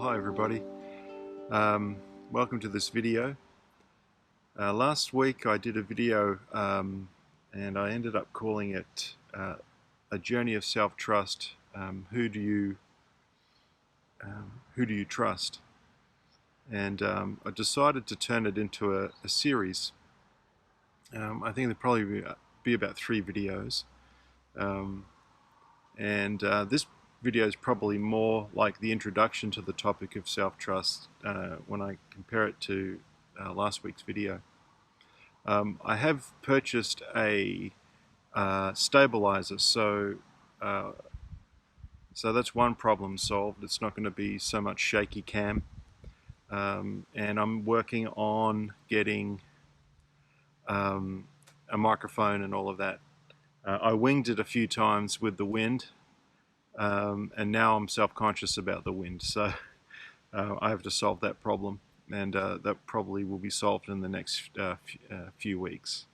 Hi everybody, welcome to this video. Last week I did a video and I ended up calling it A Journey of Self-Trust. Who do you trust? And I decided to turn it into a series. I think there'll probably be about 3 videos. This video is probably more like the introduction to the topic of self-trust when I compare it to last week's video. I have purchased a stabilizer, so that's one problem solved. It's not going to be so much shaky cam, and I'm working on getting a microphone and all of that. I winged it a few times with the wind. And now I'm self-conscious about the wind, so I have to solve that problem, and that probably will be solved in the next few weeks.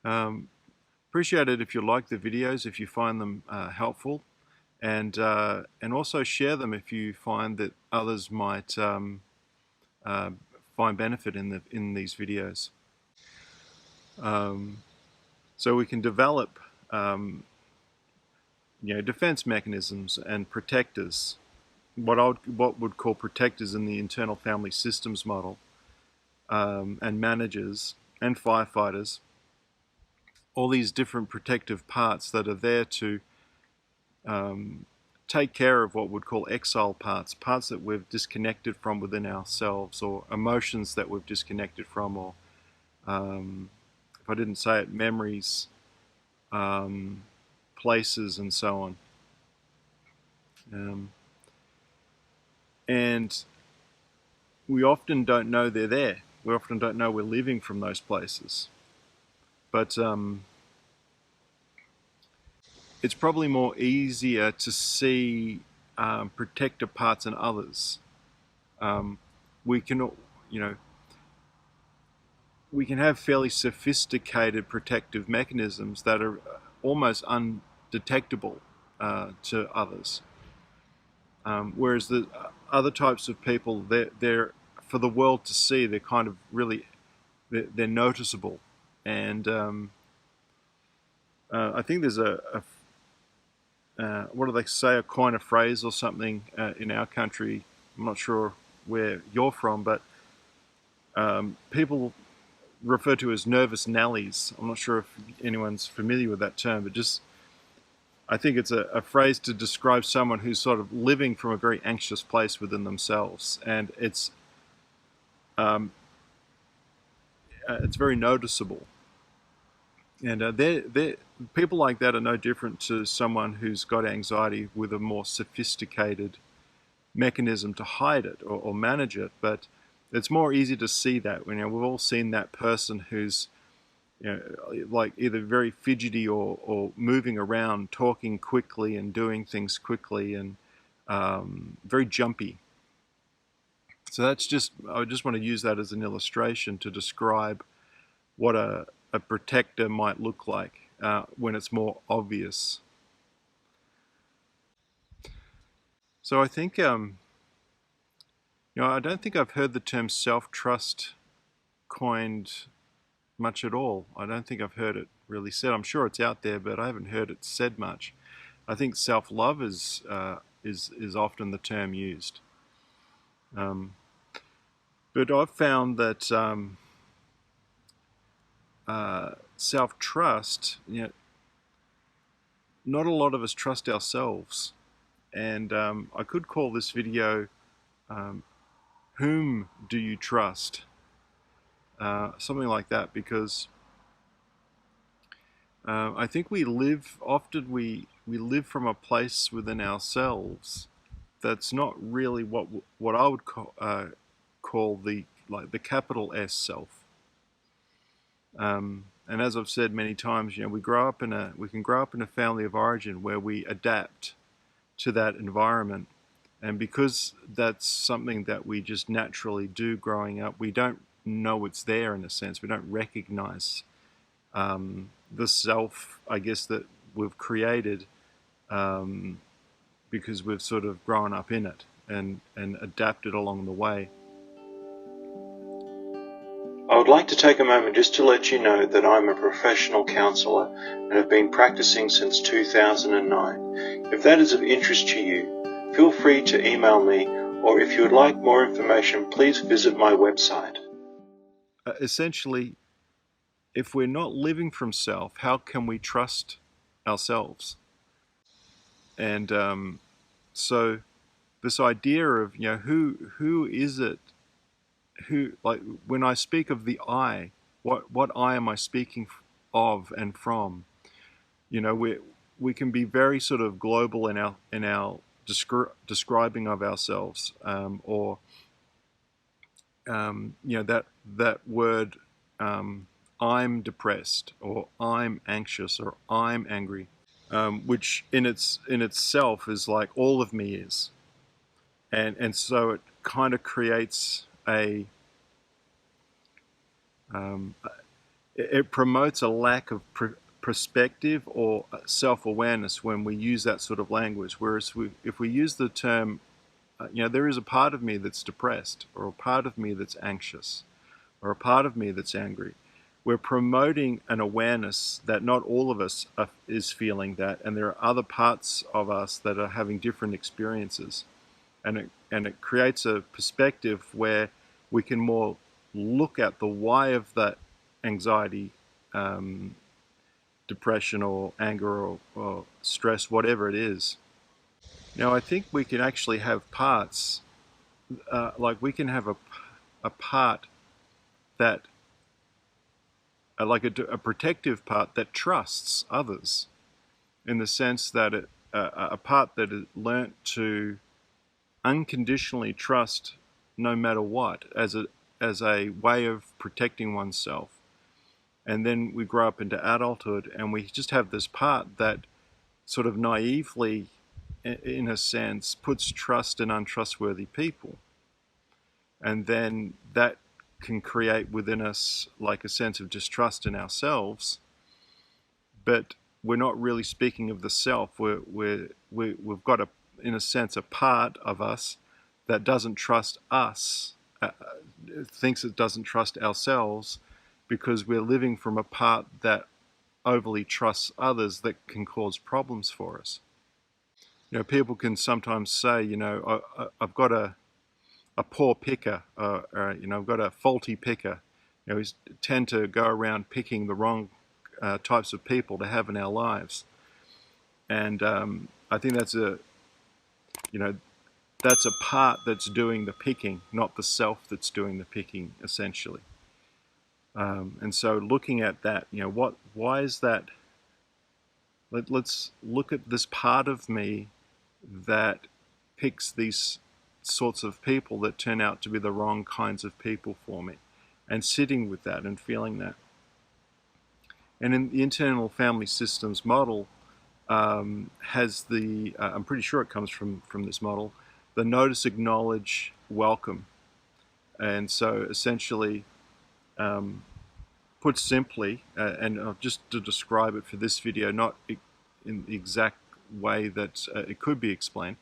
Appreciate it if you like the videos, if you find them helpful, and also share them if you find that others might find benefit in these videos. So we can develop defense mechanisms and protectors, what would call protectors in the internal family systems model, and managers and firefighters, all these different protective parts that are there to take care of what we'd call exiled parts that we've disconnected from within ourselves, or emotions that we've disconnected from, or if I didn't say it, memories, places, and so on. And we often don't know they're there. We often don't know we're living from those places. But it's probably more easier to see protective parts in others. We can, we can have fairly sophisticated protective mechanisms that are almost undetectable to others, whereas the other types of people, they're for the world to see. They're kind of really they're noticeable, and I think there's what do they say, a coin of phrase or something in our country. I'm not sure where you're from, but people refer to as nervous Nellies. I'm not sure if anyone's familiar with that term, but just I think it's a phrase to describe someone who's sort of living from a very anxious place within themselves, and it's very noticeable. And people like that are no different to someone who's got anxiety with a more sophisticated mechanism to hide it or manage it, but it's more easy to see that. We've all seen that person who's like either very fidgety or moving around, talking quickly and doing things quickly, and very jumpy. So that's I just want to use that as an illustration to describe what a protector might look like when it's more obvious. So I think I don't think I've heard the term self-trust coined much at all. I don't think I've heard it really said. I'm sure it's out there, but I haven't heard it said much. I think self-love is often the term used. But I've found that self-trust, not a lot of us trust ourselves. And I could call this video Whom Do You Trust? Something like that, because I think we live from a place within ourselves that's not really what I would call the capital S self. And as I've said many times, we can grow up in a family of origin where we adapt to that environment, and because that's something that we just naturally do growing up, we don't know it's there. In a sense, we don't recognize the self, I guess, that we've created because we've sort of grown up in it and adapted along the way. I would like to take a moment just to let you know that I'm a professional counsellor and have been practicing since 2009. If that is of interest to you, feel free to email me, or if you would like more information, please visit my website. Essentially, if we're not living from self, how can we trust ourselves? And so this idea of, who is it, like when I speak of the I, what I am I speaking of and from? We can be very sort of global in our describing of ourselves, or that word, I'm depressed, or I'm anxious, or I'm angry, which in itself is like all of me is, and so it kind of creates it promotes a lack of perspective or self-awareness when we use that sort of language. Whereas if we use the term, there is a part of me that's depressed, or a part of me that's anxious, or a part of me that's angry, we're promoting an awareness that not all of us is feeling that, and there are other parts of us that are having different experiences. And it creates a perspective where we can more look at the why of that anxiety, depression, or anger, or stress, whatever it is. Now, I think we can actually have parts, like we can have a part that, like a protective part that trusts others, in the sense that a part that it learnt to unconditionally trust no matter what, as a way of protecting oneself. And then we grow up into adulthood, and we just have this part that sort of naively, in a sense, puts trust in untrustworthy people. And then that can create within us like a sense of distrust in ourselves, but we're not really speaking of the self. We've got in a sense, a part of us that doesn't trust us, thinks it doesn't trust ourselves, because we're living from a part that overly trusts others, that can cause problems for us. People can sometimes say, I've got a poor picker, I've got a faulty picker. We tend to go around picking the wrong types of people to have in our lives. And I think that's a part that's doing the picking, not the self that's doing the picking, essentially. And so looking at that, why is that? Let's look at this part of me that picks these sorts of people that turn out to be the wrong kinds of people for me, and sitting with that and feeling that. And in the internal family systems model, has the, I'm pretty sure it comes from this model, the notice, acknowledge, welcome. And so essentially, put simply, and just to describe it for this video, not in the exact way that it could be explained,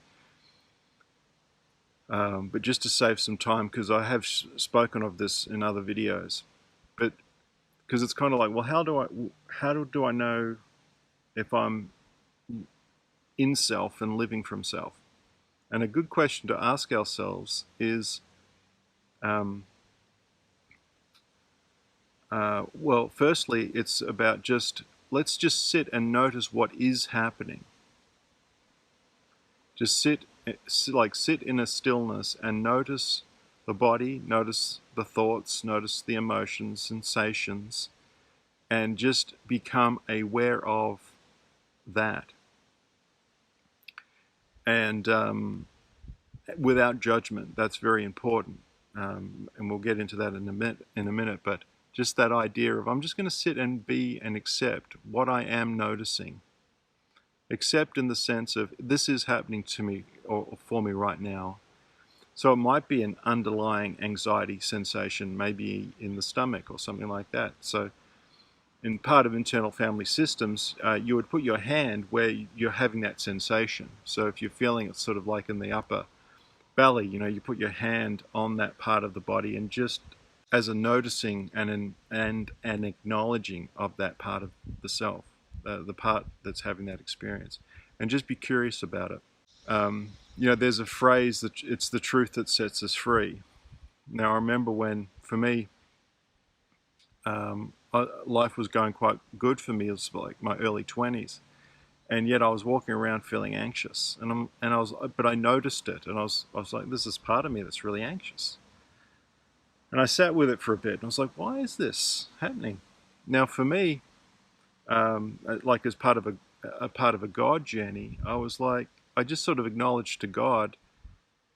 but just to save some time, because I have spoken of this in other videos, but because it's kind of like, well, how do I know if I'm in self and living from self? And a good question to ask ourselves is, well, firstly, it's about let's just sit and notice what is happening. Just sit in a stillness and notice the body, notice the thoughts, notice the emotions, sensations, and just become aware of that. And without judgment, that's very important. And we'll get into that in a minute, but just that idea of, I'm just going to sit and be and accept what I am noticing. Accept in the sense of, this is happening to me or for me right now. So it might be an underlying anxiety sensation, maybe in the stomach or something like that. So, in part of internal family systems, you would put your hand where you're having that sensation. So if you're feeling it sort of like in the upper belly, you put your hand on that part of the body, and just as a noticing and an acknowledging of that part of the self, the part that's having that experience, and just be curious about it. There's a phrase that it's the truth that sets us free. Now, I remember when, for me, life was going quite good for me. It was like my early 20s, and yet I was walking around feeling anxious, but I noticed it, and I was like, "This is part of me that's really anxious." And I sat with it for a bit, and I was like, "Why is this happening?" Now, for me, like as part of a God journey, I was like, I just sort of acknowledged to God,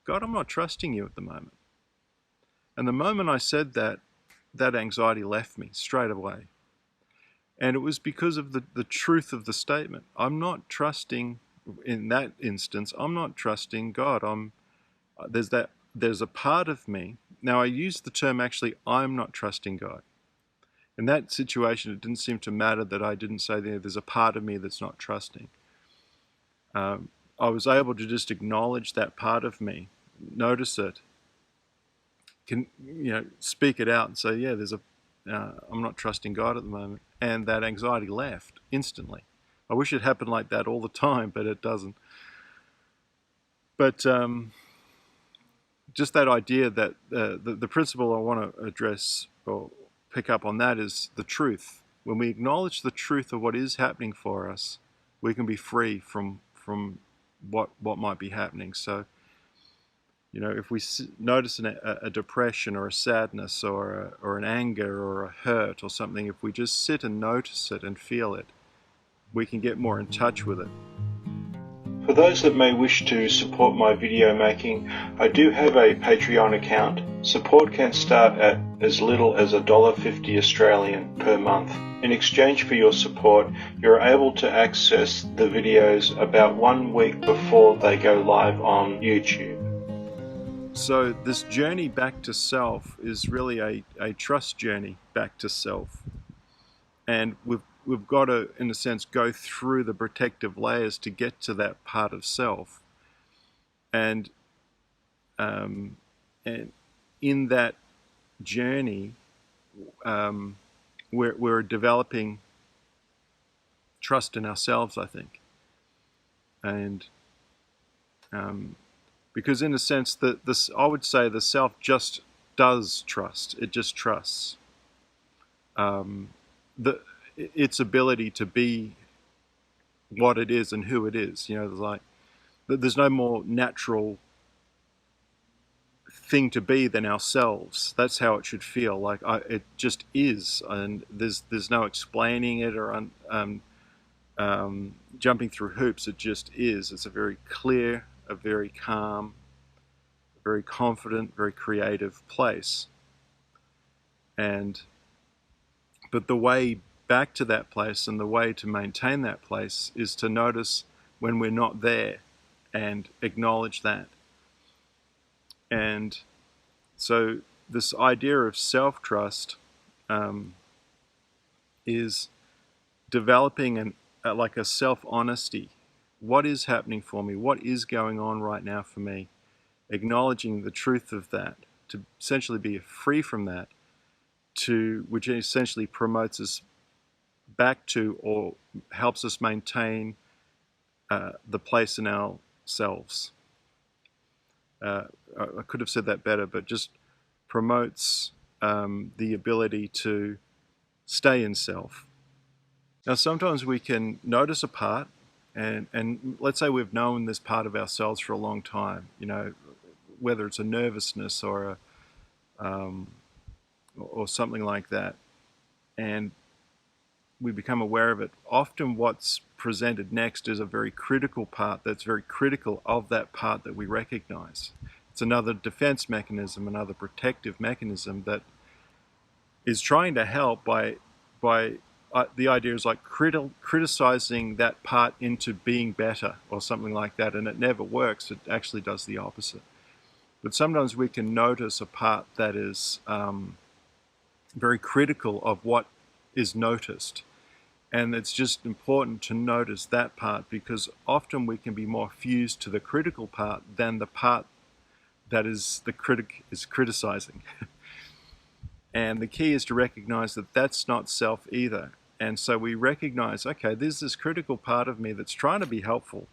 "God, I'm not trusting you at the moment." And the moment I said that, that anxiety left me straight away. And it was because of the truth of the statement. I'm not trusting, in that instance, I'm not trusting God. There's a part of me. Now, I use the term actually, I'm not trusting God. In that situation, it didn't seem to matter that I didn't say there's a part of me that's not trusting. I was able to just acknowledge that part of me, notice it, speak it out and say, yeah, I'm not trusting God at the moment. And that anxiety left instantly. I wish it happened like that all the time, but it doesn't. But just that idea that the principle I want to address or pick up on that is the truth. When we acknowledge the truth of what is happening for us, we can be free from what might be happening. So, if we notice a depression or a sadness or an anger or a hurt or something, if we just sit and notice it and feel it, we can get more in touch with it. For those that may wish to support my video making, I do have a Patreon account. Support can start at as little as $1.50 Australian per month. In exchange for your support, you're able to access the videos about 1 week before they go live on YouTube. So this journey back to self is really a trust journey back to self. And we've got to, in a sense, go through the protective layers to get to that part of self. And in that journey, we're developing trust in ourselves, I think. And because in a sense, I would say the self just does trust. It just trusts. Its ability to be what it is and who it is. There's no more natural thing to be than ourselves. That's how it should feel. It just is, and there's no explaining it or jumping through hoops. It just is. It's a very clear, a very calm, very confident, very creative place. But the way back to that place and the way to maintain that place is to notice when we're not there and acknowledge that. And so this idea of self-trust is developing like a self-honesty. What is happening for me? What is going on right now for me? Acknowledging the truth of that, to essentially be free from that, which essentially promotes us back to or helps us maintain the place in ourselves. I could have said that better, but just promotes the ability to stay in self. Now, sometimes we can notice a part, and let's say we've known this part of ourselves for a long time, whether it's a nervousness or something like that, and we become aware of it. Often what's presented next is a very critical part that's very critical of that part that we recognize. It's another defense mechanism, another protective mechanism that is trying to help by the idea is like criticizing that part into being better or something like that, and it never works. It actually does the opposite. But sometimes we can notice a part that is very critical of what is noticed. And it's just important to notice that part, because often we can be more fused to the critical part than the part that is the critic is criticizing. And the key is to recognize that that's not self either. And so we recognize, okay, there's this critical part of me that's trying to be helpful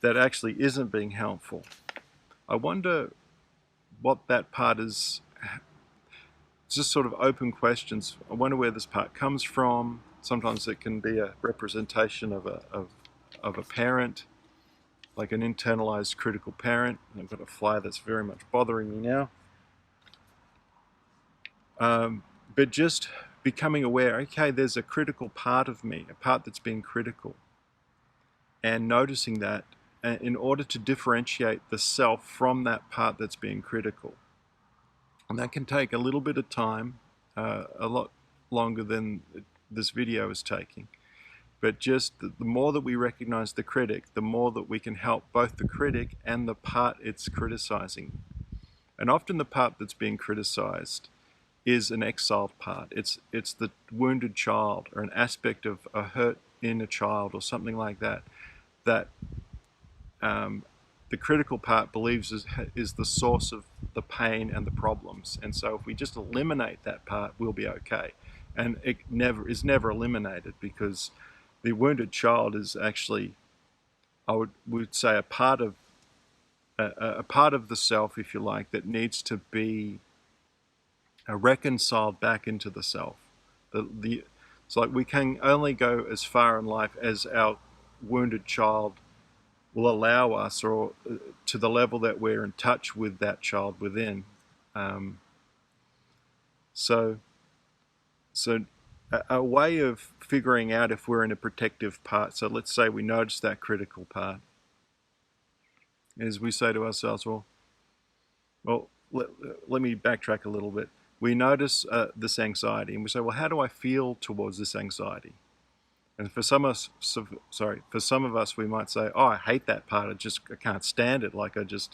that actually isn't being helpful. I wonder what that part is. Just sort of open questions. I wonder where this part comes from. Sometimes it can be a representation of a parent, like an internalized critical parent. I've got a fly that's very much bothering me now. But just becoming aware, okay, there's a critical part of me, a part that's being critical, and noticing that in order to differentiate the self from that part that's being critical. And that can take a little bit of time, a lot longer than this video is taking. But just the more that we recognize the critic, the more that we can help both the critic and the part it's criticizing. And often the part that's being criticized is an exiled part. It's the wounded child, or an aspect of a hurt inner child, or something like that, that the critical part believes is the source of the pain and the problems. And so if we just eliminate that part, we'll be okay. And it is never eliminated, because the wounded child is actually, I would say, a part of the self, if you like, that needs to be reconciled back into the self. It's like we can only go as far in life as our wounded child will allow us, or to the level that we're in touch with that child within. So a way of figuring out if we're in a protective part, so let's say we notice that critical part, is we say to ourselves, well, let me backtrack a little bit. We notice this anxiety, and we say, well, how do I feel towards this anxiety? And for some of us, we might say, oh, I hate that part. I can't stand it. Like it's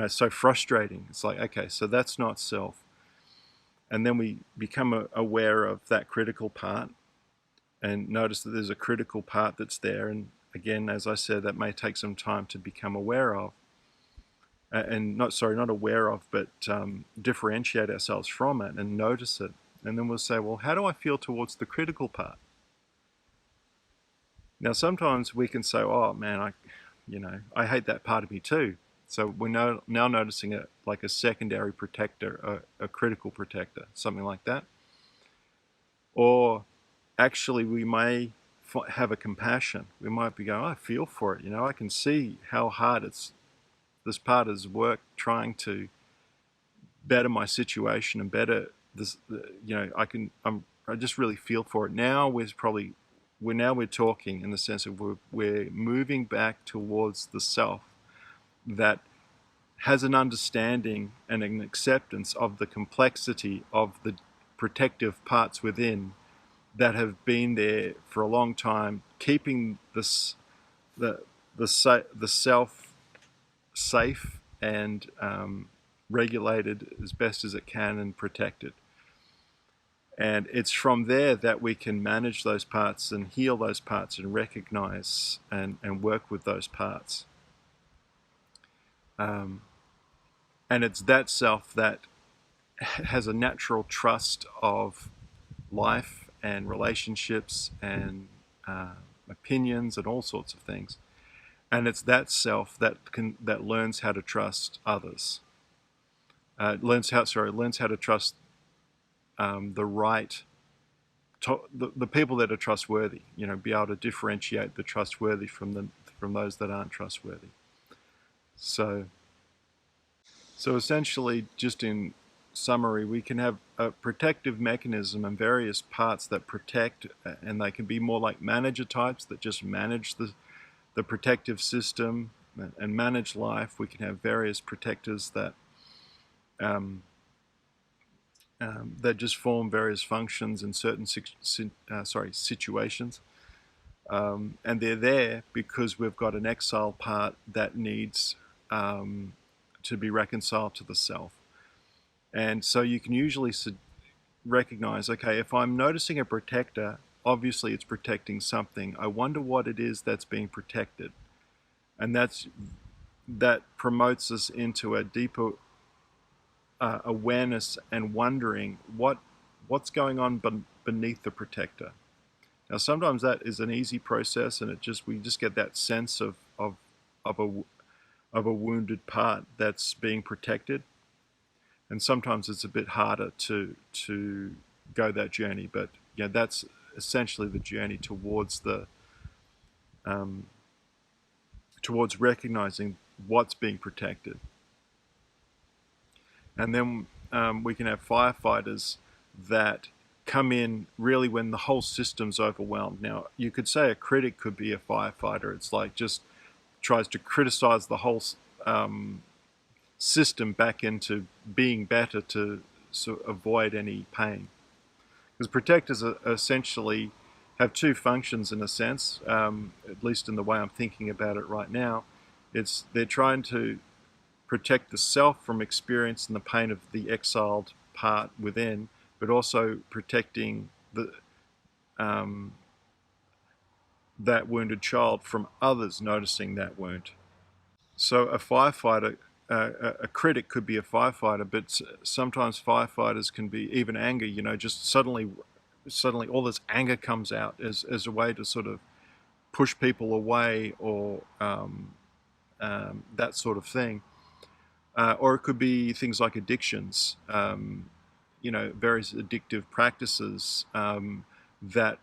so frustrating. It's like, okay, so that's not self. And then we become aware of that critical part and notice that there's a critical part that's there. And again, as I said, that may take some time to become aware of. Not aware of, but differentiate ourselves from it and notice it. And then we'll say, well, how do I feel towards the critical part? Now, sometimes we can say, oh man, I hate that part of me too. So we're now noticing it like a secondary protector, a critical protector, something like that. Or actually we may have a compassion. We might be going, I feel for it. I can see how hard this part has worked trying to better my situation and better this. I just really feel for it. Now we're talking in the sense of we're moving back towards the self that has an understanding and an acceptance of the complexity of the protective parts within that have been there for a long time, keeping the self safe and regulated as best as it can and protected. And it's from there that we can manage those parts and heal those parts and recognize and work with those parts. And it's that self that has a natural trust of life and relationships and opinions and all sorts of things. And it's that self that learns how to trust others. Learns how to trust the people that are trustworthy. Be able to differentiate the trustworthy from those that aren't trustworthy. So essentially, just in summary, we can have a protective mechanism and various parts that protect, and they can be more like manager types that just manage the protective system and manage life. We can have various protectors that just form various functions in certain situations. And they're there because we've got an exile part that needs to be reconciled to the self. And so you can usually recognize, okay, if I'm noticing a protector, obviously it's protecting something. I wonder what it is that's being protected. And that promotes us into a deeper awareness and wondering what's going on beneath the protector. Now, sometimes that is an easy process, and we just get that sense of a wounded part that's being protected. And sometimes it's a bit harder to go that journey, but yeah, that's essentially the journey towards towards recognizing what's being protected. And then we can have firefighters that come in really when the whole system's overwhelmed. Now, you could say a critic could be a firefighter. It's like just tries to criticize the whole system back into being better to avoid any pain. Because protectors are essentially have two functions in a sense, at least in the way I'm thinking about it right now. They're trying to protect the self from experiencing the pain of the exiled part within, but also protecting that wounded child from others noticing that wound. So a firefighter, a critic could be a firefighter, but sometimes firefighters can be even anger, just suddenly all this anger comes out as a way to sort of push people away or that sort of thing. Or it could be things like addictions, various addictive practices that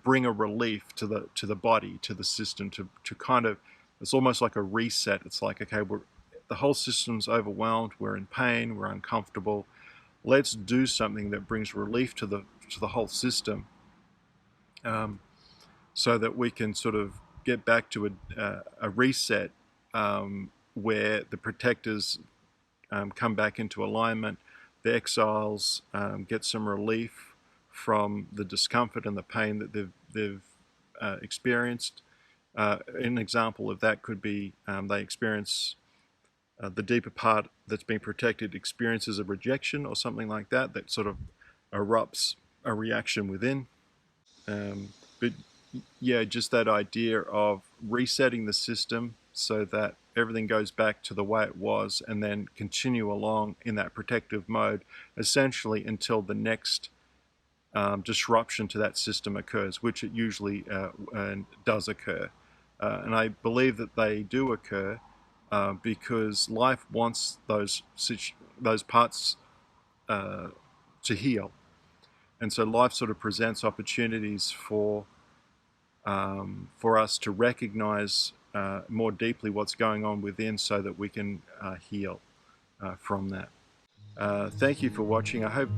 bring a relief to the body, to the system, to kind of, it's almost like a reset. It's like, okay, the whole system's overwhelmed, we're in pain, we're uncomfortable. Let's do something that brings relief to the whole system, so that we can sort of get back to a reset where the protectors come back into alignment, the exiles get some relief from the discomfort and the pain that they've experienced. An example of that could be they experience the deeper part that's being protected experiences a rejection or something like that sort of erupts a reaction within. But yeah, just that idea of resetting the system so that everything goes back to the way it was, and then continue along in that protective mode, essentially until the next disruption to that system occurs, which it usually does occur. And I believe that they do occur because life wants those parts to heal. And so life sort of presents opportunities for us to recognize more deeply what's going on within, so that we can heal from that. Thank you for watching. I hope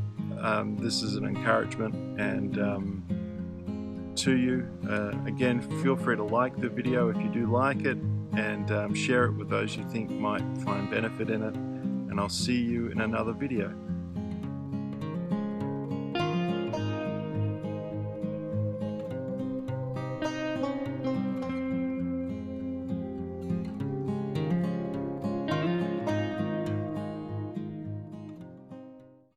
this is an encouragement and to you. Again, feel free to like the video if you do like it, and share it with those you think might find benefit in it. And I'll see you in another video.